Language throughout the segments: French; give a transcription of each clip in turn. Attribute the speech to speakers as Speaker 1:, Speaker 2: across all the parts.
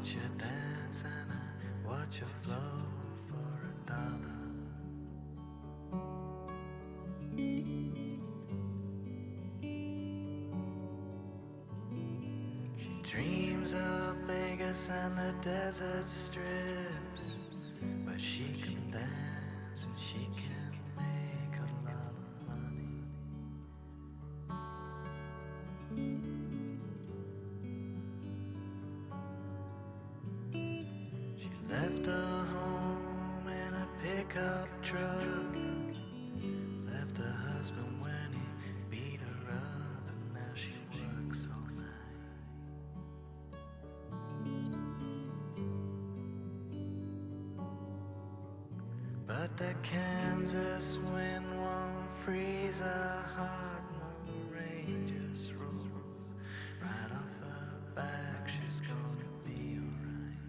Speaker 1: watch you dance and I watch you flow for $1. She dreams of Vegas and the desert strips, where she can dance and she can make a lot of money. She left her home in a pickup truck, left her husband when he beat her up, and now she works all night. But the Kansas wind won't freeze her heart, no rain just rolls right off her back. She's gonna be alright.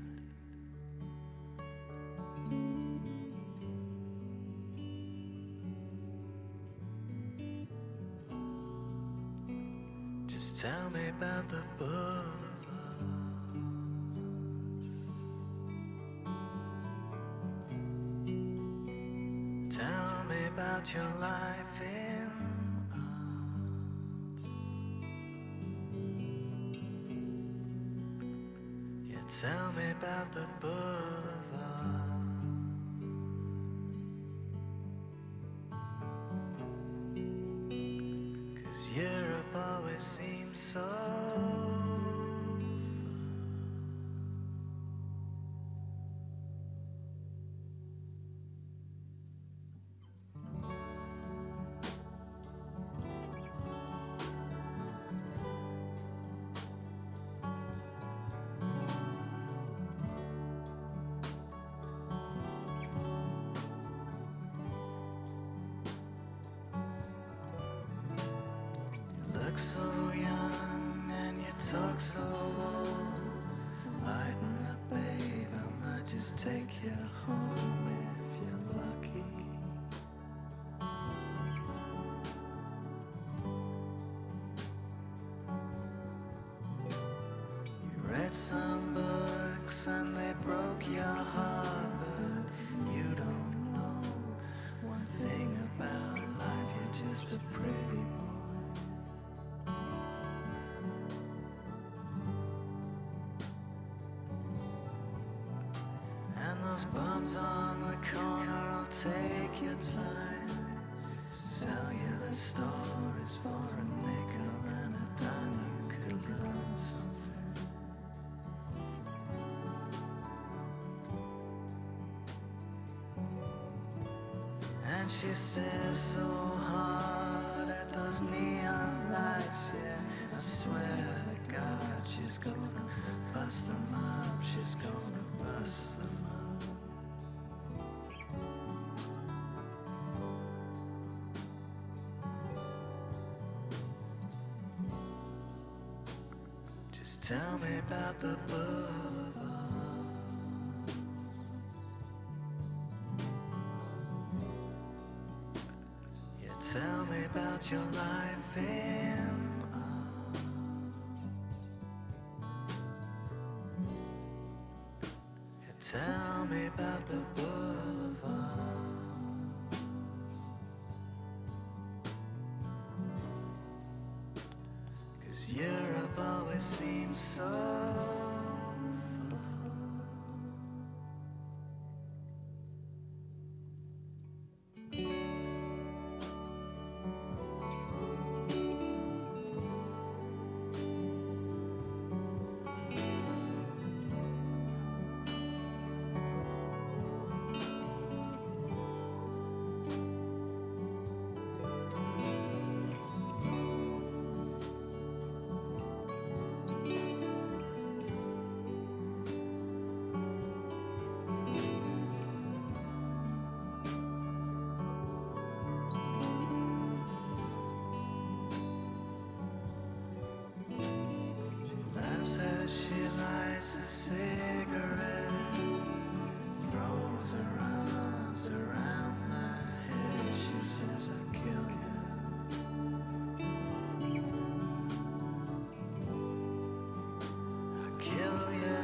Speaker 1: Just tell me about the boulevard. Tell me about your life in art. Yeah, tell me about the boulevard. 'Cause Europe always seems so look so young and you talk so old. Lighten up, babe, I might just take you home if you're lucky. You read some books and they broke your heart, but you don't know one thing about life. You're just a pretty boy. And those bums on the corner will take your time, sell you the stories for a nickel and a dime. You could learn something. And she stares so hard at those neon lights. Yeah, I swear to God, she's gonna bust them up. She's gonna bust them up. Just tell me about the boulevard. Yeah, tell me about your life in art. Yeah, tell me about the boulevard. 'Cause Europe always seems so she lights a cigarette, throws her arms around my head. She says, I'll kill you. I'll kill you.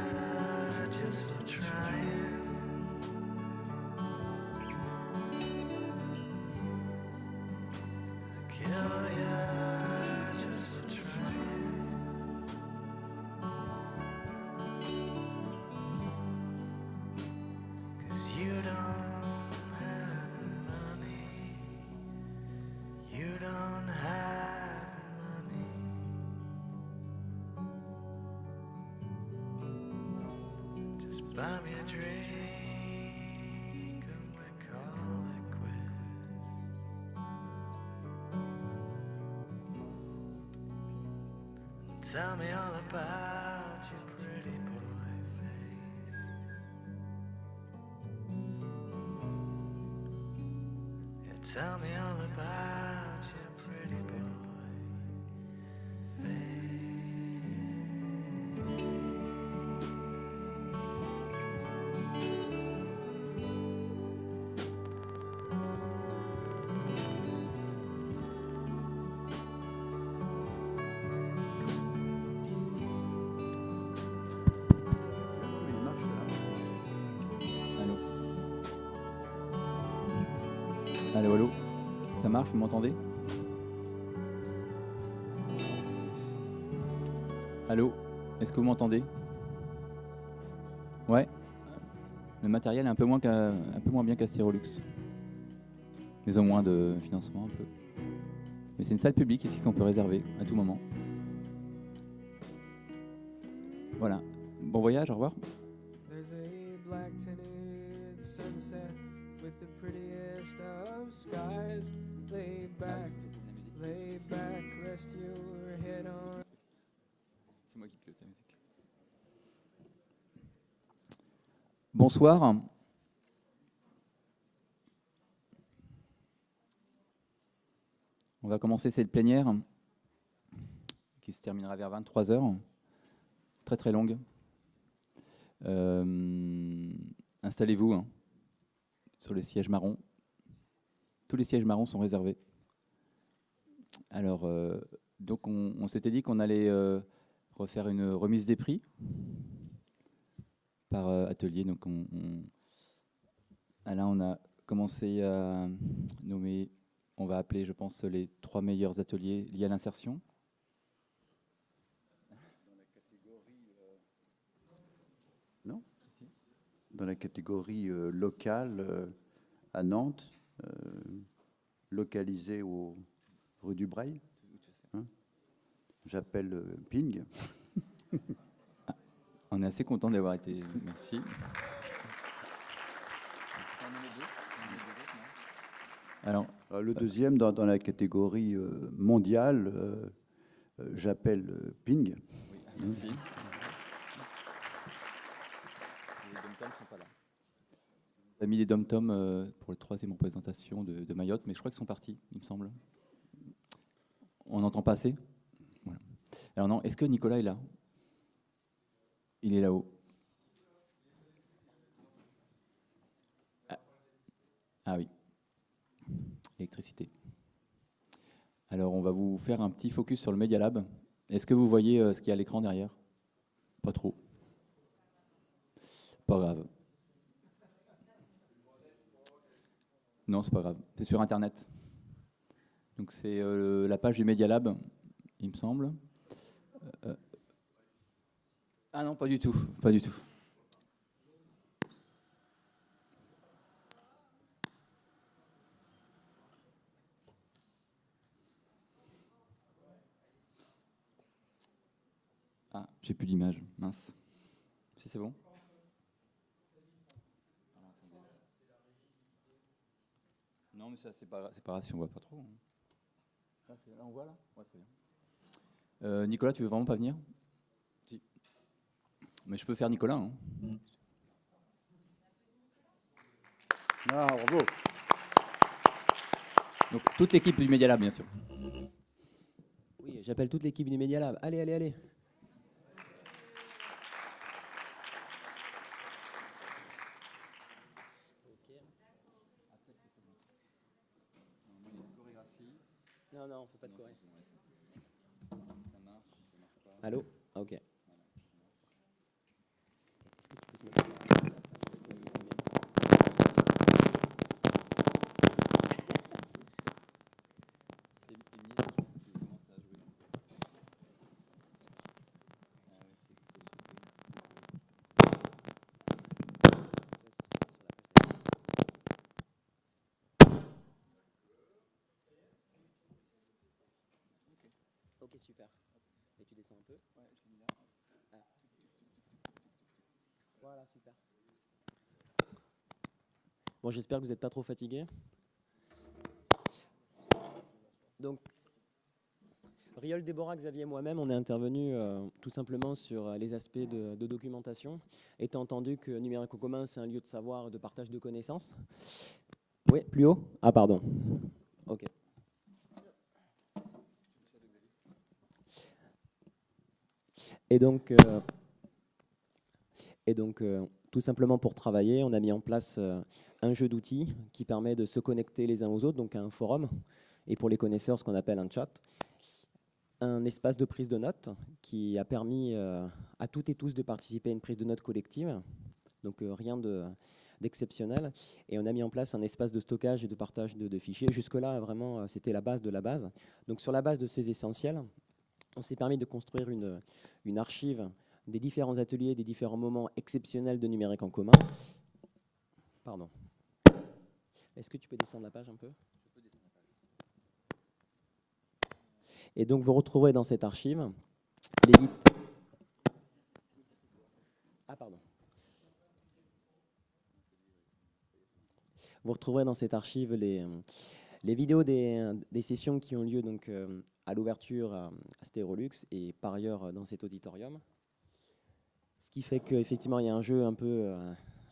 Speaker 1: Just buy me a drink and we call it quits. Tell me all about your pretty boy face. Yeah, tell me all about your pretty boy
Speaker 2: Allô. Allô, allô. Ça marche, vous m'entendez? Allô, est-ce que vous m'entendez? Ouais. Le matériel est un peu moins bien qu'Astérolux. Ils ont moins de financement un peu. Mais c'est une salle publique ici qu'on peut réserver à tout moment. Voilà. Bon voyage, au revoir.
Speaker 3: There's a black tinted sunset with the prettiest of skies. Laid back, rest your head on.
Speaker 2: C'est moi qui pilote la musique. Bonsoir. On va commencer cette plénière qui se terminera vers 23h. Très très longue. Installez-vous hein, sur les sièges marrons. Tous les sièges marrons sont réservés. Alors, donc on s'était dit qu'on allait refaire une remise des prix par atelier. Donc là, on a commencé à nommer, on va appeler, je pense, les 3 meilleurs ateliers liés à l'insertion.
Speaker 4: Non ? Dans la catégorie locale à Nantes, localisée au rue du Breil. Hein ? J'appelle Ping.
Speaker 2: On est assez content d'avoir été. Merci. Alors,
Speaker 4: Le deuxième, dans la catégorie mondiale, j'appelle Ping.
Speaker 2: oui, merci. Les dom-toms sont pas là. On a mis les dom-toms pour la 3e représentation de Mayotte, mais je crois qu'ils sont partis, il me semble. On n'entend pas assez. Voilà. Alors non, est-ce que Nicolas est là? Il est là-haut. Ah oui. Électricité. Alors, on va vous faire un petit focus sur le Media Lab. Est-ce que vous voyez ce qu'il y a à l'écran derrière? Pas trop. Pas grave. Non, c'est pas grave. C'est sur Internet. Donc, c'est la page du Media Lab, il me semble. Ah non, pas du tout. Pas du tout. Ah, j'ai plus d'image, mince. Si c'est bon? Non, mais ça, c'est pas grave si on voit pas trop. Là, on voit là? Ouais, c'est bien. Nicolas, tu veux vraiment pas venir? Si. Mais je peux faire Nicolas. Hein.
Speaker 4: Ah, bravo.
Speaker 2: Donc, toute l'équipe du Media Lab, bien sûr.
Speaker 5: Oui, j'appelle toute l'équipe du Media Lab. Allez, allez, allez. Non, non, on fait pas de choré. Allô? Ah, ok. Ok, super. Et tu descends un peu? Ouais, je finis là. Ah. Voilà. super. Bon, j'espère que vous n'êtes pas trop fatigué. Donc, Riol, Déborah, Xavier et moi-même, on est intervenus tout simplement sur les aspects de documentation, étant entendu que Numérique en commun, c'est un lieu de savoir et de partage de connaissances. Oui, plus haut? Ah, pardon. OK. Et donc, tout simplement pour travailler, on a mis en place un jeu d'outils qui permet de se connecter les uns aux autres, donc un forum, et pour les connaisseurs, ce qu'on appelle un chat. Un espace de prise de notes qui a permis à toutes et tous de participer à une prise de notes collective, donc rien d'exceptionnel. Et on a mis en place un espace de stockage et de partage de fichiers. Jusque-là, vraiment, c'était la base de la base. Donc sur la base de ces essentiels, on s'est permis de construire une archive des différents ateliers, des différents moments exceptionnels de numérique en commun. Pardon. Est-ce que tu peux descendre la page un peu ? Et donc, vous retrouverez dans cette archive les... Ah, pardon. Vous retrouverez dans cette archive les vidéos des sessions qui ont lieu donc, à l'ouverture à Stérolux et par ailleurs dans cet auditorium. Ce qui fait qu'effectivement, il y a un jeu un peu...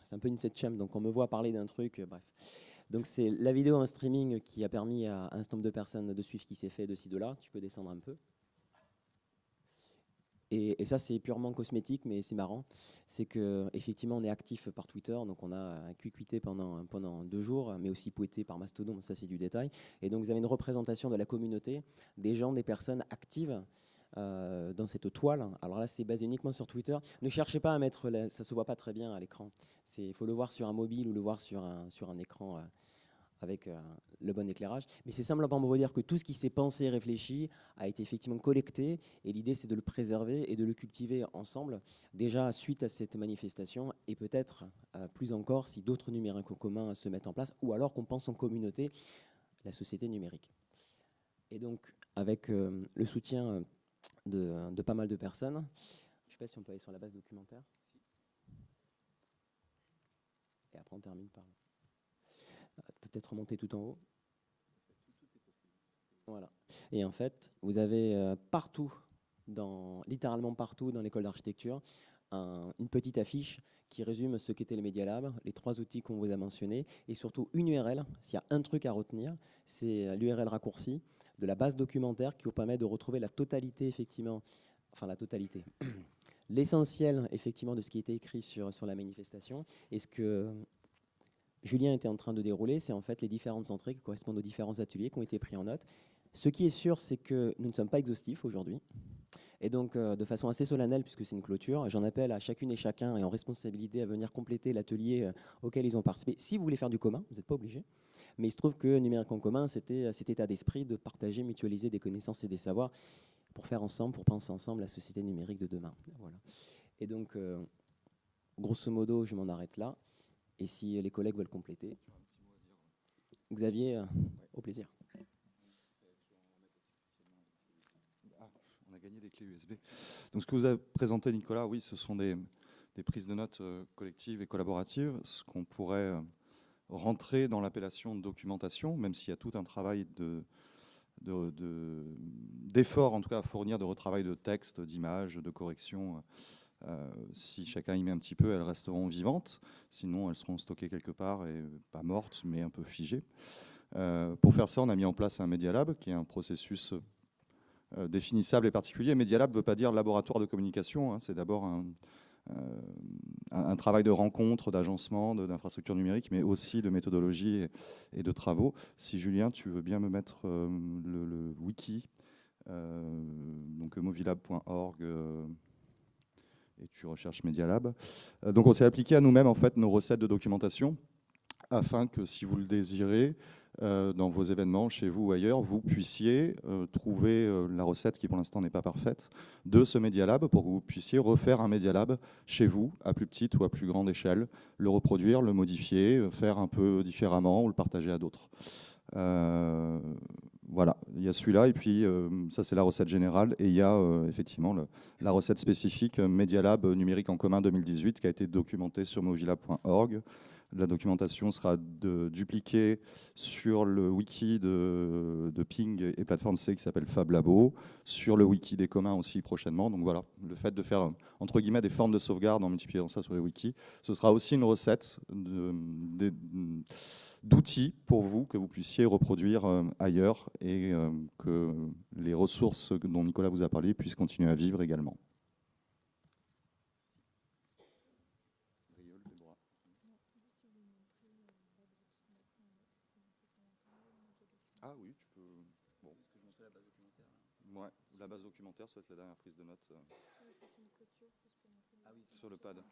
Speaker 5: c'est un peu une setchem, donc on me voit parler d'un truc, bref. Donc c'est la vidéo en streaming qui a permis à un certain nombre de personnes de suivre ce qui s'est fait de ci, de là. Tu peux descendre un peu. Et ça, c'est purement cosmétique, mais c'est marrant. C'est qu'effectivement, on est actif par Twitter, donc on a cuicuité pendant 2 jours, mais aussi pouetté par Mastodon, ça c'est du détail. Et donc vous avez une représentation de la communauté, des gens, des personnes actives dans cette toile. Alors là, c'est basé uniquement sur Twitter. Ne cherchez pas à mettre, ça se voit pas très bien à l'écran. Il faut le voir sur un mobile ou le voir sur un écran avec le bon éclairage. Mais c'est simplement pour vous dire que tout ce qui s'est pensé, réfléchi, a été effectivement collecté. Et l'idée, c'est de le préserver et de le cultiver ensemble, déjà suite à cette manifestation, et peut-être plus encore si d'autres numériques en commun se mettent en place, ou alors qu'on pense en communauté la société numérique. Et donc, avec le soutien de pas mal de personnes, je ne sais pas si on peut aller sur la base documentaire. Et après, on termine par... Peut-être remonter tout en haut. Voilà. Et en fait, vous avez partout, littéralement partout dans l'école d'architecture, une petite affiche qui résume ce qu'était le Media Lab, les 3 outils qu'on vous a mentionnés, et surtout une URL. S'il y a un truc à retenir, c'est l'URL raccourci de la base documentaire qui vous permet de retrouver la totalité, effectivement, enfin la totalité, l'essentiel, effectivement, de ce qui a été écrit sur la manifestation, et ce que Julien était en train de dérouler, c'est en fait les différentes entrées qui correspondent aux différents ateliers qui ont été pris en note. Ce qui est sûr, c'est que nous ne sommes pas exhaustifs aujourd'hui. Et donc, de façon assez solennelle, puisque c'est une clôture, j'en appelle à chacune et chacun et en responsabilité à venir compléter l'atelier auquel ils ont participé. Si vous voulez faire du commun, vous n'êtes pas obligé. Mais il se trouve que Numérique en commun, c'était cet état d'esprit de partager, mutualiser des connaissances et des savoirs pour faire ensemble, pour penser ensemble la société numérique de demain. Voilà. Et donc, grosso modo, je m'en arrête là. Et si les collègues veulent compléter. Xavier, au plaisir.
Speaker 6: On a gagné des clés USB. Donc ce que vous avez présenté, Nicolas, oui, ce sont des prises de notes collectives et collaboratives, ce qu'on pourrait rentrer dans l'appellation de documentation, même s'il y a tout un travail d'effort, en tout cas à fournir, de retravail de texte, d'images, de correction. Si chacun y met un petit peu, elles resteront vivantes. Sinon, elles seront stockées quelque part et pas mortes, mais un peu figées. Pour faire ça, on a mis en place un Media Lab, qui est un processus définissable et particulier. Media Lab ne veut pas dire laboratoire de communication. C'est d'abord un travail de rencontre, d'agencement, d'infrastructure numérique, mais aussi de méthodologie et de travaux. Si Julien, tu veux bien me mettre le wiki, donc movilab.org. Et tu recherches Media Lab. Donc on s'est appliqué à nous-mêmes en fait nos recettes de documentation afin que si vous le désirez, dans vos événements, chez vous ou ailleurs, vous puissiez trouver la recette qui pour l'instant n'est pas parfaite de ce Media Lab pour que vous puissiez refaire un Media Lab chez vous à plus petite ou à plus grande échelle, le reproduire, le modifier, faire un peu différemment ou le partager à d'autres. Voilà, il y a celui-là, et puis ça c'est la recette générale, et il y a effectivement la recette spécifique Media Lab numérique en commun 2018 qui a été documentée sur movila.org. La documentation sera dupliquée sur le wiki de Ping et plateforme C qui s'appelle Fab Labo, sur le wiki des communs aussi prochainement. Donc voilà, le fait de faire entre guillemets des formes de sauvegarde en multipliant ça sur les wikis, ce sera aussi une recette d'outils pour vous que vous puissiez reproduire ailleurs et que les ressources dont Nicolas vous a parlé puissent continuer à vivre également. Ah oui, tu peux. Bon. Est-ce que je montrais la base documentaire là ? Ouais, la base documentaire, ça va être la dernière prise de notes. Sur la session de clôture, ah oui, sur le pad. Tout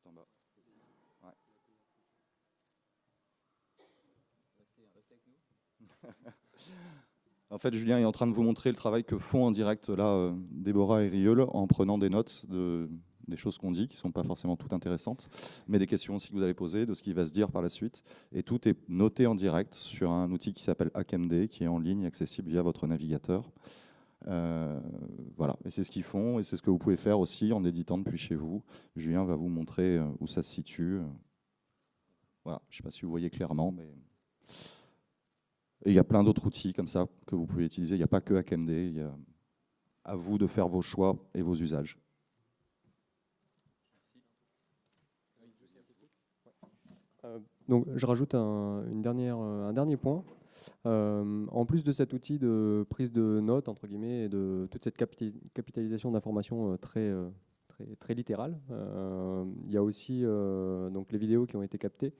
Speaker 6: en bas. Ouais. En fait, Julien est en train de vous montrer le travail que font en direct là Déborah et Rieul en prenant des notes des choses qu'on dit, qui ne sont pas forcément toutes intéressantes, mais des questions aussi que vous allez poser, de ce qui va se dire par la suite. Et tout est noté en direct sur un outil qui s'appelle HackMD, qui est en ligne, accessible via votre navigateur. Voilà, et c'est ce qu'ils font, et c'est ce que vous pouvez faire aussi en éditant depuis chez vous. Julien va vous montrer où ça se situe. Voilà, je ne sais pas si vous voyez clairement, mais... Et il y a plein d'autres outils comme ça que vous pouvez utiliser. Il n'y a pas que HackMD, il y a à vous de faire vos choix et vos usages.
Speaker 7: Donc, je rajoute un dernier point. En plus de cet outil de prise de notes, entre guillemets, et de toute cette capitalisation d'informations très littérale, il y a aussi donc les vidéos qui ont été captées.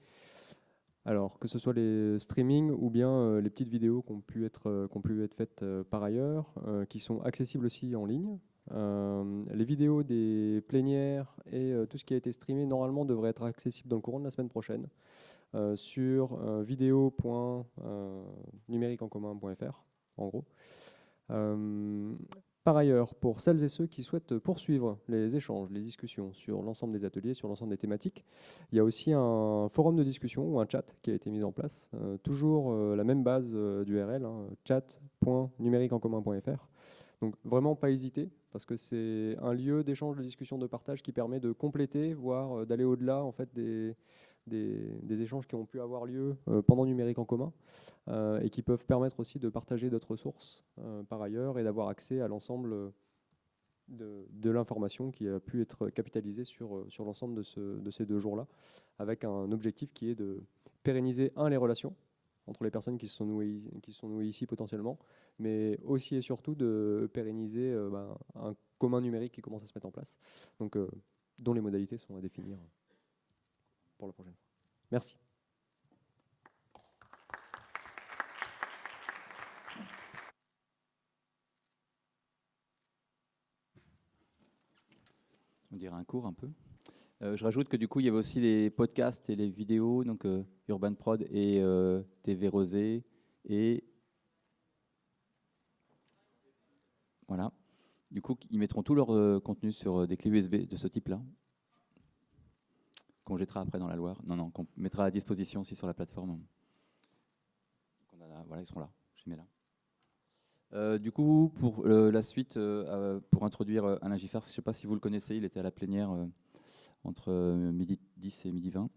Speaker 7: Alors, que ce soit les streamings ou bien les petites vidéos qui ont pu être faites par ailleurs, qui sont accessibles aussi en ligne. Les vidéos des plénières et tout ce qui a été streamé normalement devrait être accessible dans le courant de la semaine prochaine sur vidéo.numériqueencommun.fr en gros. Par ailleurs, pour celles et ceux qui souhaitent poursuivre les échanges, les discussions sur l'ensemble des ateliers, sur l'ensemble des thématiques, il y a aussi un forum de discussion ou un chat qui a été mis en place. Toujours la même base d'URL, hein, chat.numériqueencommun.fr. Donc vraiment pas hésiter, parce que c'est un lieu d'échange, de discussion, de partage qui permet de compléter, voire d'aller au-delà en fait, des échanges qui ont pu avoir lieu pendant Numérique en commun et qui peuvent permettre aussi de partager d'autres ressources par ailleurs et d'avoir accès à l'ensemble de l'information qui a pu être capitalisée sur l'ensemble de ces 2 jours-là, avec un objectif qui est de pérenniser, les relations entre les personnes qui se sont nouées ici potentiellement, mais aussi et surtout de pérenniser un commun numérique qui commence à se mettre en place, donc, dont les modalités sont à définir pour la prochaine fois. Merci.
Speaker 2: On dirait un cours un peu. Je rajoute que du coup, il y avait aussi les podcasts et les vidéos, donc Urban Prod et TV Rosé. Et voilà. Du coup, ils mettront tout leur contenu sur des clés USB de ce type-là, qu'on jettera après dans la Loire. Non, qu'on mettra à disposition aussi sur la plateforme. Voilà, ils seront là. Je les mets là. Du coup, pour la suite, pour introduire Alain Giffard, je ne sais pas si vous le connaissez, il était à la plénière entre midi 10 et midi 20.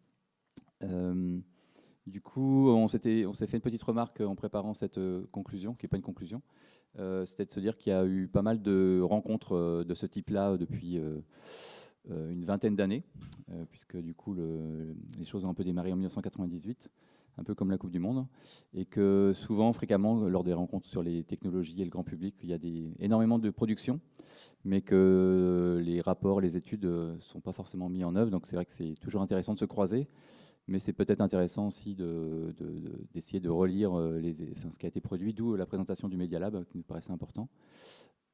Speaker 2: Du coup, on s'est fait une petite remarque en préparant cette conclusion, qui n'est pas une conclusion. C'était de se dire qu'il y a eu pas mal de rencontres de ce type-là depuis une vingtaine d'années, puisque du coup, les choses ont un peu démarré en 1998. Un peu comme la Coupe du Monde, et que souvent, fréquemment, lors des rencontres sur les technologies et le grand public, il y a énormément de production, mais que les rapports, les études ne sont pas forcément mis en œuvre. Donc c'est vrai que c'est toujours intéressant de se croiser, mais c'est peut-être intéressant aussi d'essayer de relire ce qui a été produit, d'où la présentation du Media Lab, qui nous paraissait important.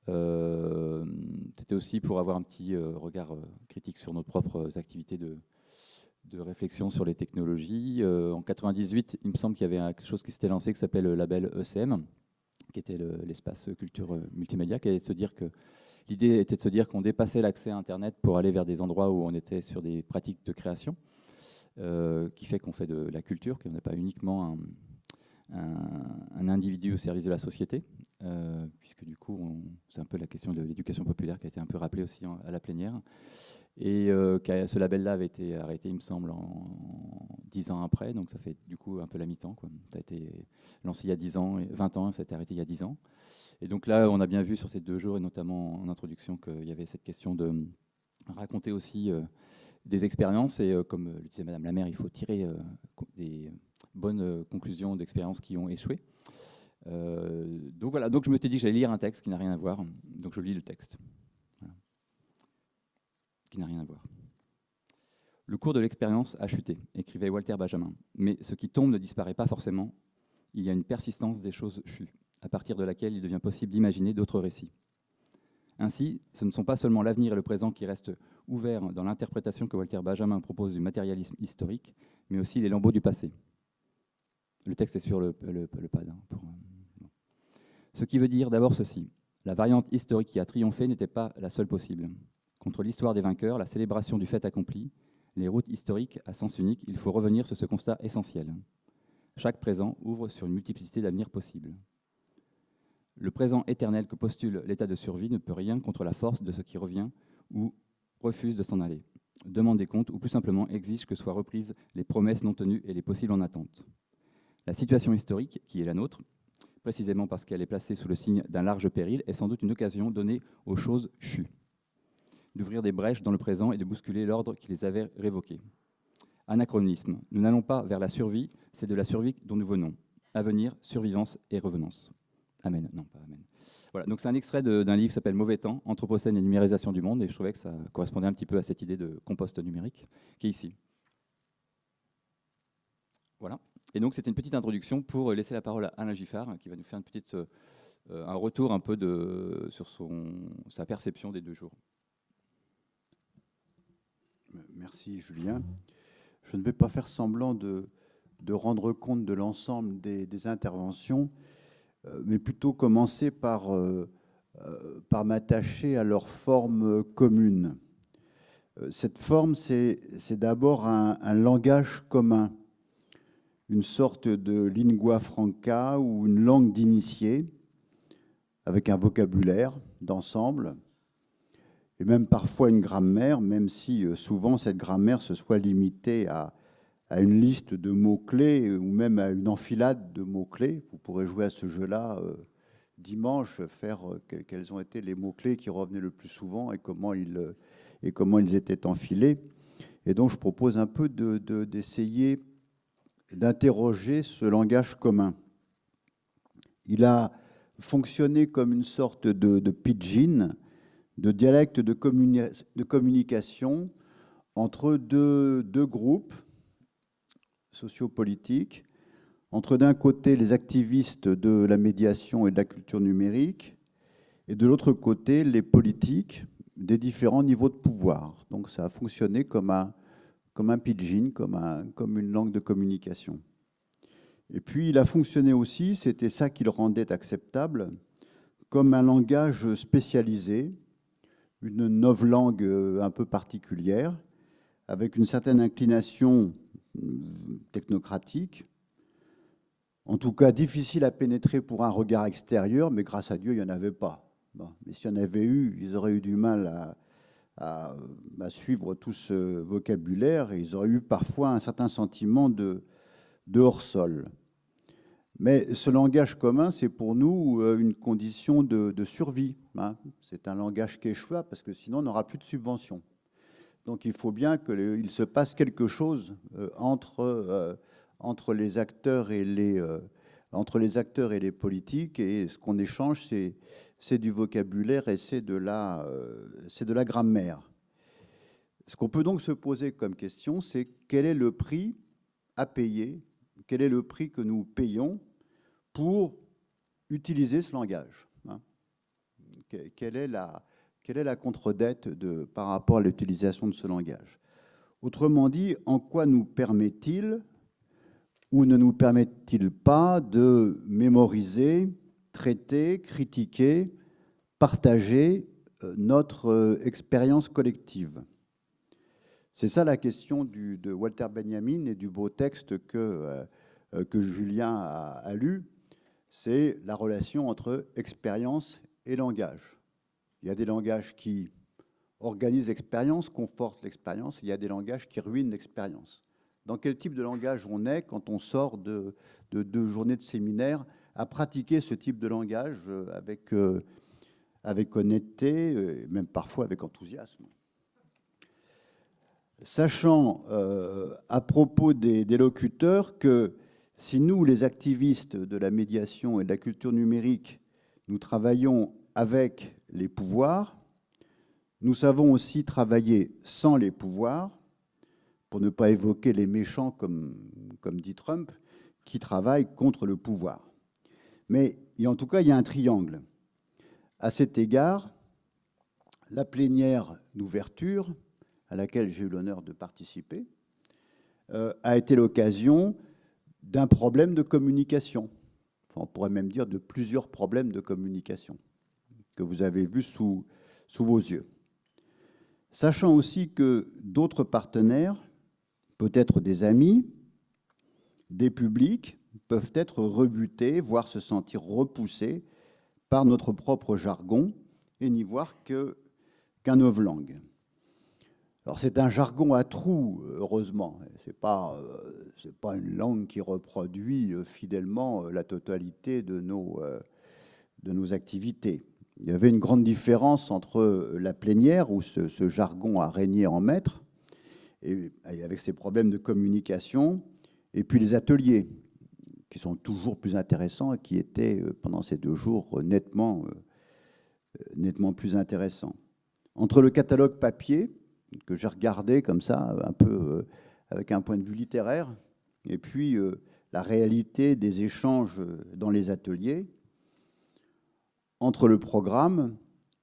Speaker 2: C'était aussi pour avoir un petit regard critique sur nos propres activités de réflexion sur les technologies. En 98, il me semble qu'il y avait quelque chose qui s'était lancé qui s'appelait le label ECM, qui était l'espace culture multimédia, l'idée était de se dire qu'on dépassait l'accès à Internet pour aller vers des endroits où on était sur des pratiques de création, qui fait qu'on fait de la culture, qu'on n'est pas uniquement un individu au service de la société, puisque du coup, c'est un peu la question de l'éducation populaire qui a été un peu rappelée aussi à la plénière, et ce label-là avait été arrêté, il me semble, 10 ans après, donc ça fait du coup un peu la mi-temps, quoi. Ça a été lancé il y a 10 ans, et 20 ans, ça a été arrêté il y a 10 ans. Et donc là, on a bien vu sur ces 2 jours, et notamment en introduction, qu'il y avait cette question de raconter aussi des expériences, et comme le disait Madame la maire, il faut tirer des bonnes conclusions d'expériences qui ont échoué. Donc voilà, donc je me suis dit que j'allais lire un texte qui n'a rien à voir, donc je lis le texte. Voilà. Qui n'a rien à voir. Le cours de l'expérience a chuté, écrivait Walter Benjamin, mais ce qui tombe ne disparaît pas forcément, il y a une persistance des choses chues, à partir de laquelle il devient possible d'imaginer d'autres récits. Ainsi, ce ne sont pas seulement l'avenir et le présent qui restent ouverts dans l'interprétation que Walter Benjamin propose du matérialisme historique, mais aussi les lambeaux du passé. Le texte est sur le pad. Ce qui veut dire d'abord ceci. La variante historique qui a triomphé n'était pas la seule possible. Contre l'histoire des vainqueurs, la célébration du fait accompli, les routes historiques à sens unique, il faut revenir sur ce constat essentiel. Chaque présent ouvre sur une multiplicité d'avenirs possibles. Le présent éternel que postule l'état de survie ne peut rien contre la force de ce qui revient ou refuse de s'en aller, demande des comptes ou plus simplement exige que soient reprises les promesses non tenues et les possibles en attente. La situation historique, qui est la nôtre, précisément parce qu'elle est placée sous le signe d'un large péril, est sans doute une occasion donnée aux choses chues, d'ouvrir des brèches dans le présent et de bousculer l'ordre qui les avait révoquées. Anachronisme. Nous n'allons pas vers la survie, c'est de la survie dont nous venons. Avenir, survivance et revenance. Amen. Non, pas amen. Voilà, donc c'est un extrait d'un livre qui s'appelle Mauvais temps, Anthropocène et numérisation du monde, et je trouvais que ça correspondait un petit peu à cette idée de compost numérique qui est ici. Voilà. Et donc c'était une petite introduction pour laisser la parole à Alain Giffard, qui va nous faire un retour un peu sur sa perception des 2 jours.
Speaker 4: Merci Julien. Je ne vais pas faire semblant de rendre compte de l'ensemble des interventions, mais plutôt commencer par m'attacher à leur forme commune. Cette forme, c'est d'abord un langage commun, une sorte de lingua franca ou une langue d'initié, avec un vocabulaire d'ensemble, et même parfois une grammaire, même si souvent cette grammaire se soit limitée à une liste de mots-clés ou même à une enfilade de mots-clés. Vous pourrez jouer à ce jeu-là dimanche, faire quels ont été les mots-clés qui revenaient le plus souvent et comment ils étaient enfilés. Et donc je propose un peu d'essayer d'interroger ce langage commun. Il a fonctionné comme une sorte de pidgin, de dialecte de communication entre deux groupes sociopolitiques, entre d'un côté les activistes de la médiation et de la culture numérique, et de l'autre côté les politiques des différents niveaux de pouvoir. Donc ça a fonctionné comme un pidgin, comme une langue de communication. Et puis il a fonctionné aussi, c'était ça qui le rendait acceptable, comme un langage spécialisé, une novlangue un peu particulière, avec une certaine inclination technocratique, en tout cas difficile à pénétrer pour un regard extérieur, mais grâce à Dieu, il n'y en avait pas. Bon, mais s'il y en avait eu, ils auraient eu du mal à suivre tout ce vocabulaire, et ils auraient eu parfois un certain sentiment de hors-sol. Mais ce langage commun, c'est pour nous une condition de survie. Hein. C'est un langage quechua, parce que sinon on n'aura plus de subventions. Donc il faut bien qu'il se passe quelque chose entre les acteurs et les politiques, et ce qu'on échange, c'est du vocabulaire et c'est de la grammaire. Ce qu'on peut donc se poser comme question, c'est quel est le prix à payer, quel est le prix que nous payons pour utiliser ce langage, hein. Quelle est la contre-dette par rapport à l'utilisation de ce langage? Autrement dit, en quoi nous permet-il ou ne nous permet-il pas de mémoriser, traiter, critiquer, partager notre expérience collective? C'est ça la question de Walter Benjamin et du beau texte que que Julien a lu, c'est la relation entre expérience et langage. Il y a des langages qui organisent l'expérience, confortent l'expérience, il y a des langages qui ruinent l'expérience. Dans quel type de langage on est quand on sort de 2 journées de séminaire à pratiquer ce type de langage avec honnêteté, et même parfois avec enthousiasme. Sachant à propos des locuteurs que si nous, les activistes de la médiation et de la culture numérique, nous travaillons avec les pouvoirs, nous savons aussi travailler sans les pouvoirs, pour ne pas évoquer les méchants, comme dit Trump, qui travaillent contre le pouvoir. Mais en tout cas, il y a un triangle. À cet égard, la plénière d'ouverture, à laquelle j'ai eu l'honneur de participer, a été l'occasion d'un problème de communication. Enfin, on pourrait même dire de plusieurs problèmes de communication que vous avez vus sous vos yeux. Sachant aussi que d'autres partenaires, peut-être des amis, des publics, peuvent être rebutés, voire se sentir repoussés par notre propre jargon et n'y voir qu'un novlangue. Alors c'est un jargon à trous, heureusement. C'est pas une langue qui reproduit fidèlement la totalité de nos activités. Il y avait une grande différence entre la plénière, où ce jargon a régné en maître, et avec ses problèmes de communication, et puis les ateliers, qui sont toujours plus intéressants et qui étaient, pendant ces 2 jours, nettement plus intéressants. Entre le catalogue papier, que j'ai regardé comme ça, un peu avec un point de vue littéraire, et puis la réalité des échanges dans les ateliers, entre le programme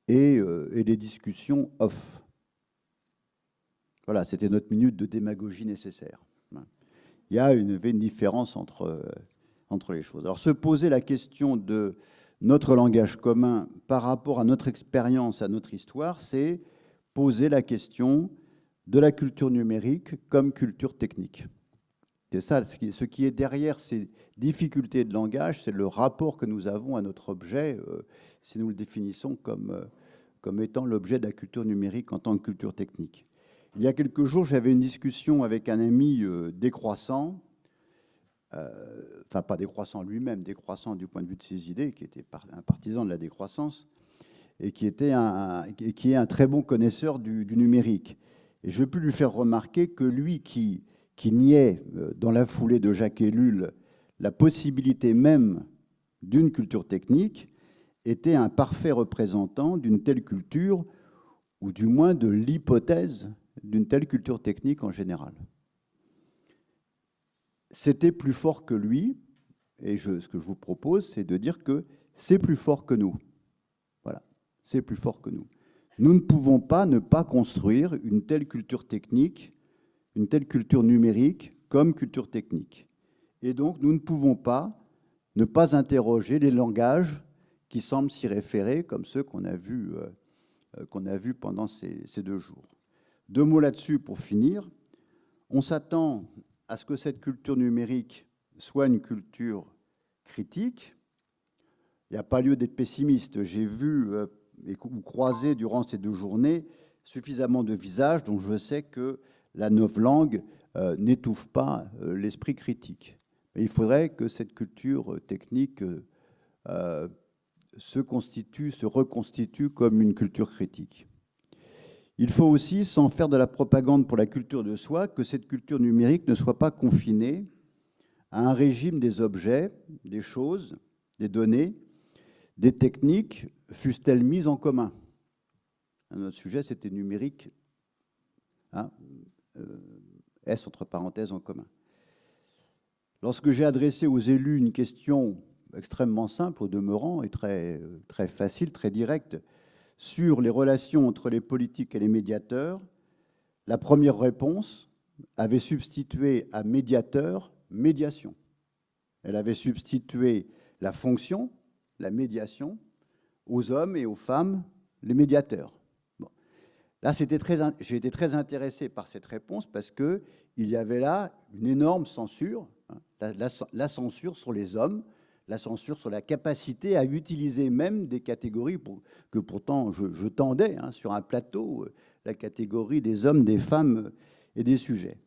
Speaker 4: et les discussions off. Voilà, c'était notre minute de démagogie nécessaire. Il y avait une différence entre les choses. Alors, se poser la question de notre langage commun par rapport à notre expérience, à notre histoire, c'est poser la question de la culture numérique comme culture technique. C'est ça, ce qui est derrière ces difficultés de langage, c'est le rapport que nous avons à notre objet, si nous le définissons comme étant l'objet de la culture numérique en tant que culture technique. Il y a quelques jours, j'avais une discussion avec un ami décroissant, enfin pas décroissant lui-même, décroissant du point de vue de ses idées, qui était un partisan de la décroissance, et qui est un très bon connaisseur du numérique. Et je peux lui faire remarquer que lui qui niait, dans la foulée de Jacques Ellul, la possibilité même d'une culture technique, était un parfait représentant d'une telle culture, ou du moins de l'hypothèse d'une telle culture technique en général. C'était plus fort que lui, et ce que je vous propose, c'est de dire que c'est plus fort que nous. Voilà, c'est plus fort que nous. Nous ne pouvons pas ne pas construire une telle culture technique, une telle culture numérique comme culture technique. Et donc, nous ne pouvons pas ne pas interroger les langages qui semblent s'y référer, comme ceux qu'on a vus pendant ces 2 jours. 2 mots là-dessus pour finir. On s'attend à ce que cette culture numérique soit une culture critique. Il n'y a pas lieu d'être pessimiste. J'ai vu ou croisé durant ces 2 journées suffisamment de visages dont je sais que la novlangue n'étouffe pas l'esprit critique. Mais il faudrait que cette culture technique se reconstitue comme une culture critique. Il faut aussi, sans faire de la propagande pour la culture de soi, que cette culture numérique ne soit pas confinée à un régime des objets, des choses, des données, des techniques, fussent-elles mises en commun. Notre sujet, c'était numérique, S entre parenthèses en commun. Lorsque j'ai adressé aux élus une question extrêmement simple au demeurant et très facile, très directe, sur les relations entre les politiques et les médiateurs, la première réponse avait substitué à médiateur, médiation. Elle avait substitué la fonction, la médiation, aux hommes et aux femmes, les médiateurs. Bon. Là, j'ai été très intéressé par cette réponse parce qu'il y avait là une énorme censure, hein, la censure sur les hommes, la censure sur la capacité à utiliser même des catégories que pourtant je tendais, hein, sur un plateau, la catégorie des hommes, des femmes et des sujets.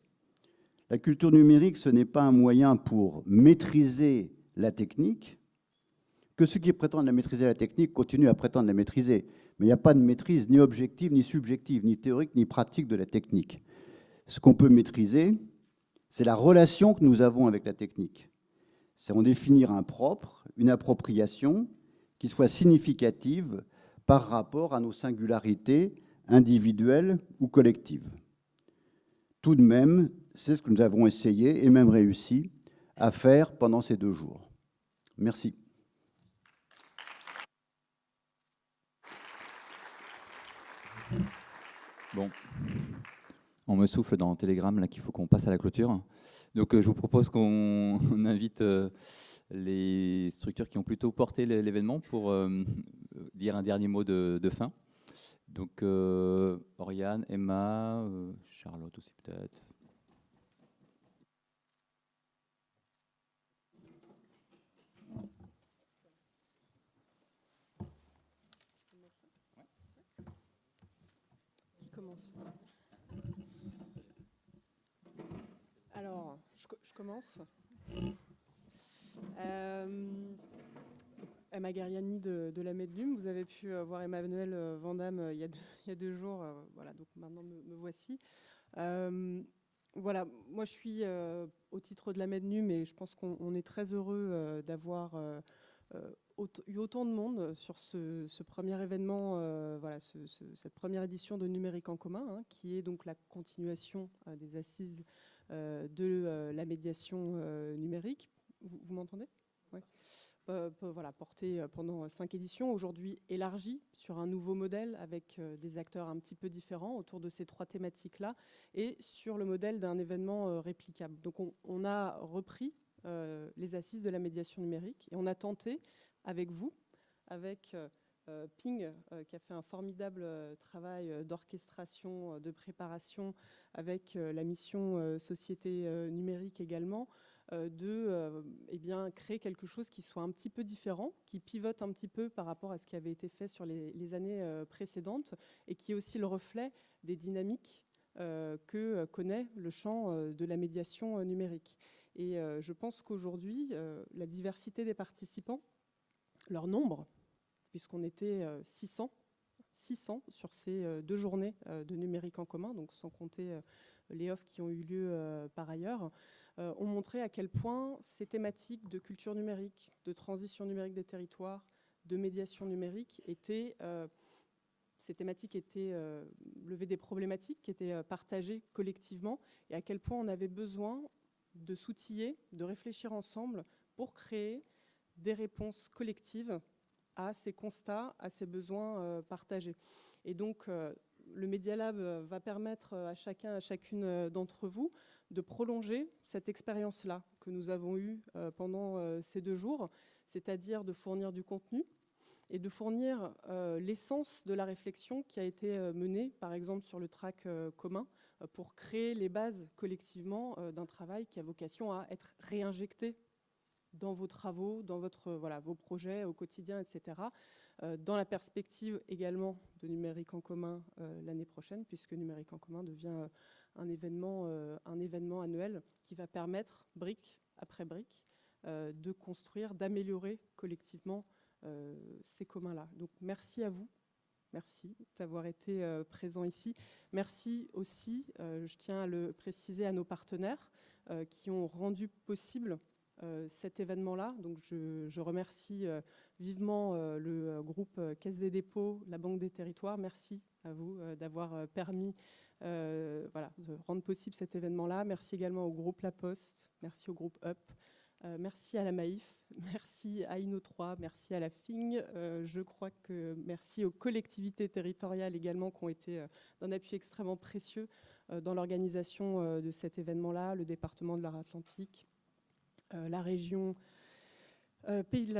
Speaker 4: La culture numérique, ce n'est pas un moyen pour maîtriser la technique, que ceux qui prétendent la maîtriser la technique continuent à prétendre la maîtriser. Mais il n'y a pas de maîtrise ni objective, ni subjective, ni théorique, ni pratique de la technique. Ce qu'on peut maîtriser, c'est la relation que nous avons avec la technique. C'est en définir un propre, une appropriation qui soit significative par rapport à nos singularités individuelles ou collectives. Tout de même, c'est ce que nous avons essayé et même réussi à faire pendant ces 2 jours. Merci.
Speaker 2: Bon, on me souffle dans Telegram là qu'il faut qu'on passe à la clôture. Donc je vous propose qu'on invite les structures qui ont plutôt porté l'événement pour dire un dernier mot de fin. Donc Oriane, Emma, Charlotte aussi peut-être.
Speaker 8: Qui commence? Alors, je commence. Emma Gariani de la Medlum. Vous avez pu voir Emmanuel Vandamme il y a 2 jours. Voilà, donc maintenant me voici. Voilà, moi je suis au titre de la Medlum et je pense qu'on est très heureux d'avoir eu autant de monde sur ce premier événement, voilà, cette première édition de Numérique en commun, hein, qui est donc la continuation des assises de la médiation numérique. Vous m'entendez? Oui. Voilà, portée pendant 5 éditions, aujourd'hui élargie sur un nouveau modèle avec des acteurs un petit peu différents autour de ces 3 thématiques-là et sur le modèle d'un événement réplicable. Donc on a repris les assises de la médiation numérique et on a tenté avec vous, avec Ping, qui a fait un formidable travail d'orchestration, de préparation, avec la mission Société numérique également, eh bien, créer quelque chose qui soit un petit peu différent, qui pivote un petit peu par rapport à ce qui avait été fait sur les années précédentes et qui est aussi le reflet des dynamiques que connaît le champ de la médiation numérique. Et je pense qu'aujourd'hui, la diversité des participants, leur nombre, puisqu'on était 600 sur ces 2 journées de numérique en commun, donc sans compter les offres qui ont eu lieu par ailleurs, ont montré à quel point ces thématiques de culture numérique, de transition numérique des territoires, de médiation numérique ces thématiques levaient des problématiques qui étaient partagées collectivement et à quel point on avait besoin de s'outiller, de réfléchir ensemble pour créer des réponses collectives à ces constats, à ces besoins partagés. Et donc, le Media Lab va permettre à chacun, à chacune d'entre vous de prolonger cette expérience-là que nous avons eue pendant ces 2 jours, c'est-à-dire de fournir du contenu et de fournir l'essence de la réflexion qui a été menée, par exemple, sur le track commun, pour créer les bases collectivement d'un travail qui a vocation à être réinjecté dans vos travaux, dans vos projets au quotidien, etc. Dans la perspective également de Numérique en commun l'année prochaine, puisque Numérique en commun devient un événement annuel qui va permettre, brique après brique, de construire, d'améliorer collectivement ces communs-là. Donc merci à vous. Merci d'avoir été présent ici. Merci aussi, je tiens à le préciser, à nos partenaires qui ont rendu possible cet événement-là. Donc je remercie vivement le groupe Caisse des dépôts, la Banque des territoires. Merci à vous d'avoir permis de rendre possible cet événement-là. Merci également au groupe La Poste, merci au groupe UP, merci à la Maïf, merci à Inno3, merci à la FING. Je crois que merci aux collectivités territoriales également qui ont été d'un appui extrêmement précieux dans l'organisation de cet événement-là, le département de Loire-Atlantique, la région Pays de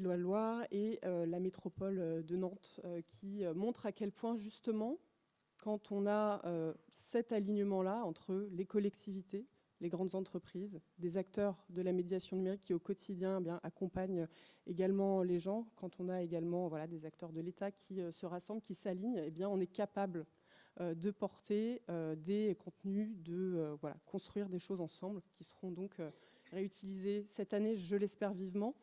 Speaker 8: la Loire et la métropole de Nantes qui montrent à quel point justement quand on a cet alignement-là entre les collectivités, les grandes entreprises, des acteurs de la médiation numérique qui au quotidien accompagnent également les gens, quand on a également des acteurs de l'État qui se rassemblent, qui s'alignent, on est capable de porter des contenus, de construire des choses ensemble qui seront donc réutilisées cette année, je l'espère vivement,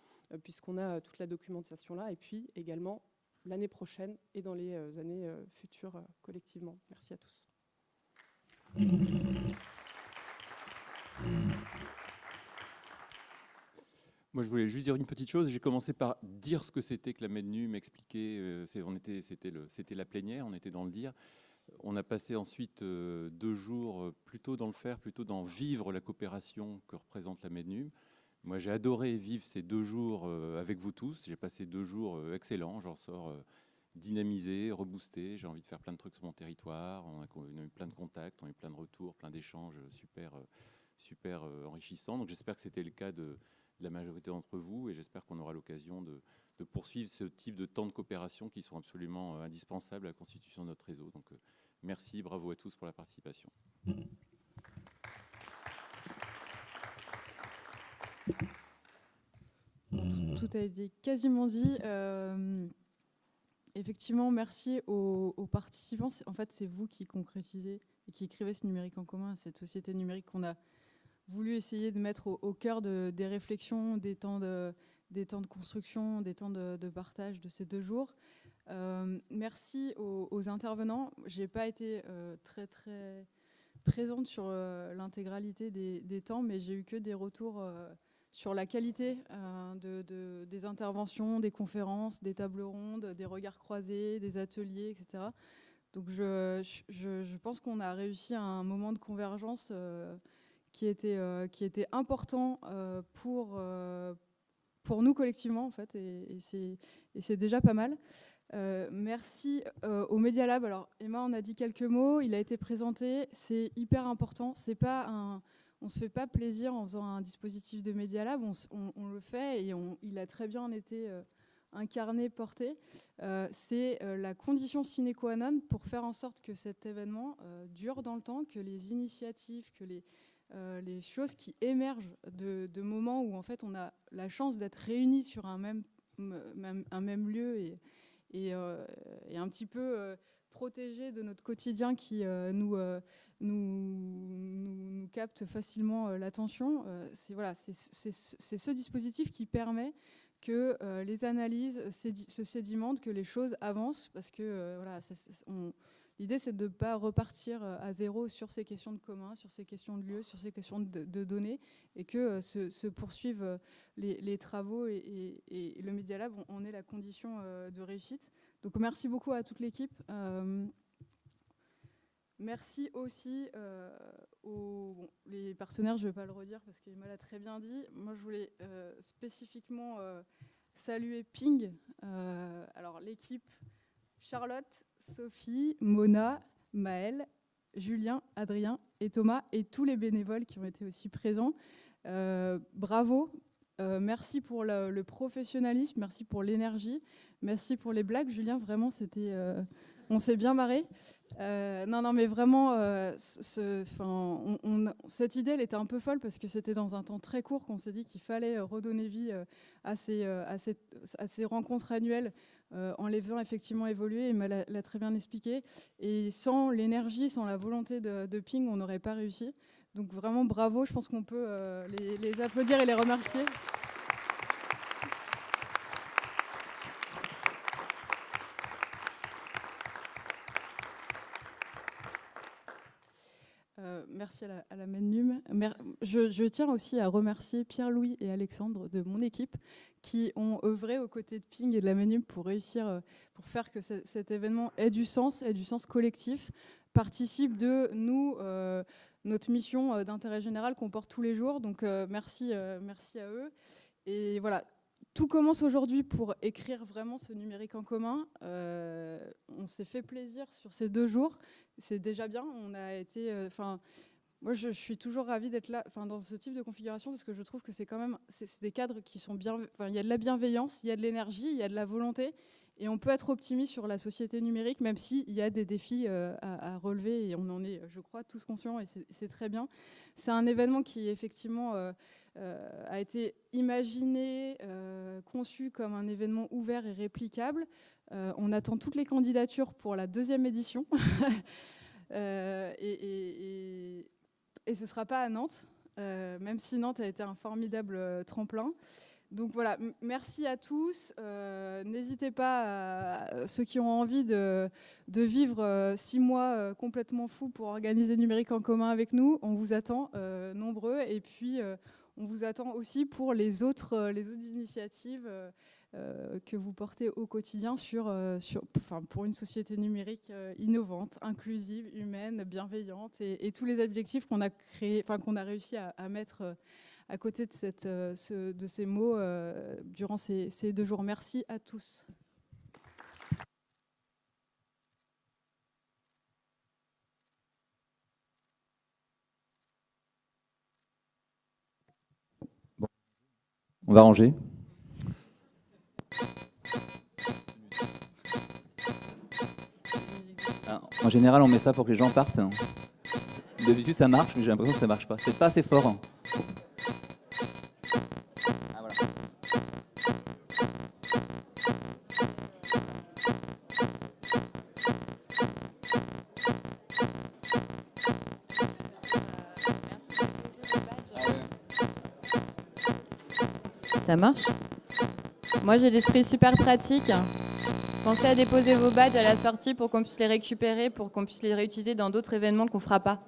Speaker 8: puisqu'on a toute la documentation là, et puis également l'année prochaine et dans les années futures collectivement. Merci à tous.
Speaker 9: Moi, je voulais juste dire une petite chose. J'ai commencé par dire ce que c'était que la MEDNU, m'expliquer. C'était la plénière, on était dans le dire. On a passé ensuite 2 jours plutôt dans le faire, plutôt dans vivre la coopération que représente la MEDNU. Moi, j'ai adoré vivre ces 2 jours avec vous tous. J'ai passé 2 jours excellents. J'en sors dynamisé, reboosté. J'ai envie de faire plein de trucs sur mon territoire. On a eu plein de contacts, on a eu plein de retours, plein d'échanges super enrichissants. Donc, j'espère que c'était le cas de la majorité d'entre vous, et j'espère qu'on aura l'occasion de poursuivre ce type de temps de coopération qui sont absolument indispensables à la constitution de notre réseau. Donc merci, bravo à tous pour la participation.
Speaker 10: Tout a été quasiment dit. Effectivement, merci aux participants. En fait, c'est vous qui concrétisez et qui écrivez ce numérique en commun, cette société numérique qu'on a voulu essayer de mettre au cœur des réflexions, des temps de construction, des temps de partage de ces 2 jours. Merci aux intervenants. Je n'ai pas été très présente sur l'intégralité des temps, mais j'ai eu que des retours sur la qualité des interventions, des conférences, des tables rondes, des regards croisés, des ateliers, etc. Donc je pense qu'on a réussi à un moment de convergence qui était important pour nous collectivement en fait, et c'est déjà pas mal. Merci au Media Lab. Alors Emma en a dit quelques mots, il a été présenté, c'est hyper important. C'est pas on se fait pas plaisir en faisant un dispositif de Media Lab, on le fait et il a très bien été incarné, porté. C'est la condition sine qua non pour faire en sorte que cet événement dure dans le temps, que les initiatives, que les choses qui émergent de moments où en fait on a la chance d'être réunis sur un même lieu et un petit peu protégés de notre quotidien qui nous capte facilement l'attention. C'est ce dispositif qui permet que les analyses se sédimentent, que les choses avancent, parce que l'idée, c'est de ne pas repartir à zéro sur ces questions de commun, sur ces questions de lieu, sur ces questions de données, et que se poursuivent les travaux et le Media Lab en est la condition de réussite. Donc merci beaucoup à toute l'équipe. Merci aussi les partenaires, je ne vais pas le redire parce qu'il m'a très bien dit. Moi, je voulais spécifiquement saluer Ping. Alors l'équipe Charlotte, Sophie, Mona, Maëlle, Julien, Adrien et Thomas et tous les bénévoles qui ont été aussi présents. Bravo, merci pour le professionnalisme, merci pour l'énergie, merci pour les blagues. Julien, vraiment, on s'est bien marré. Non, mais vraiment, cette idée, elle était un peu folle parce que c'était dans un temps très court qu'on s'est dit qu'il fallait redonner vie à ces rencontres annuelles en les faisant effectivement évoluer. Emma l'a très bien expliqué. Et sans l'énergie, sans la volonté de Ping, on n'aurait pas réussi. Donc vraiment, bravo. Je pense qu'on peut les applaudir et les remercier. Merci à la MEDNUM. Je tiens aussi à remercier Pierre-Louis et Alexandre de mon équipe qui ont œuvré aux côtés de Ping et de la MEDNUM pour faire que cet événement ait du sens collectif, participe de notre mission d'intérêt général qu'on porte tous les jours. Donc merci à eux. Et voilà. Tout commence aujourd'hui pour écrire vraiment ce numérique en commun. On s'est fait plaisir sur ces 2 jours. C'est déjà bien. On a été, moi, je suis toujours ravie d'être là, dans ce type de configuration, parce que je trouve que c'est quand même, c'est des cadres qui sont bien. Il y a de la bienveillance, il y a de l'énergie, il y a de la volonté, Et on peut être optimiste sur la société numérique, même s'il y a des défis à relever, et on en est, je crois, tous conscients, et c'est très bien. C'est un événement qui, effectivement, a été imaginé, conçu comme un événement ouvert et réplicable. On attend toutes les candidatures pour la 2e édition. Et ce ne sera pas à Nantes, même si Nantes a été un formidable tremplin. Donc voilà, merci à tous. N'hésitez pas, ceux qui ont envie de vivre 6 mois complètement fous pour organiser Numérique en commun avec nous. On vous attend nombreux. Et puis, on vous attend aussi pour les autres initiatives que vous portez au quotidien pour une société numérique innovante, inclusive, humaine, bienveillante, et tous les objectifs qu'on a réussi à mettre à côté de ces mots durant ces 2 jours. Merci à tous.
Speaker 2: Bon. On va ranger. En général, on met ça pour que les gens partent. D'habitude, ça marche, mais j'ai l'impression que ça marche pas. C'est pas assez fort. Ah, voilà.
Speaker 11: Ça marche? Moi, j'ai l'esprit super pratique. Pensez à déposer vos badges à la sortie pour qu'on puisse les récupérer, pour qu'on puisse les réutiliser dans d'autres événements qu'on fera pas.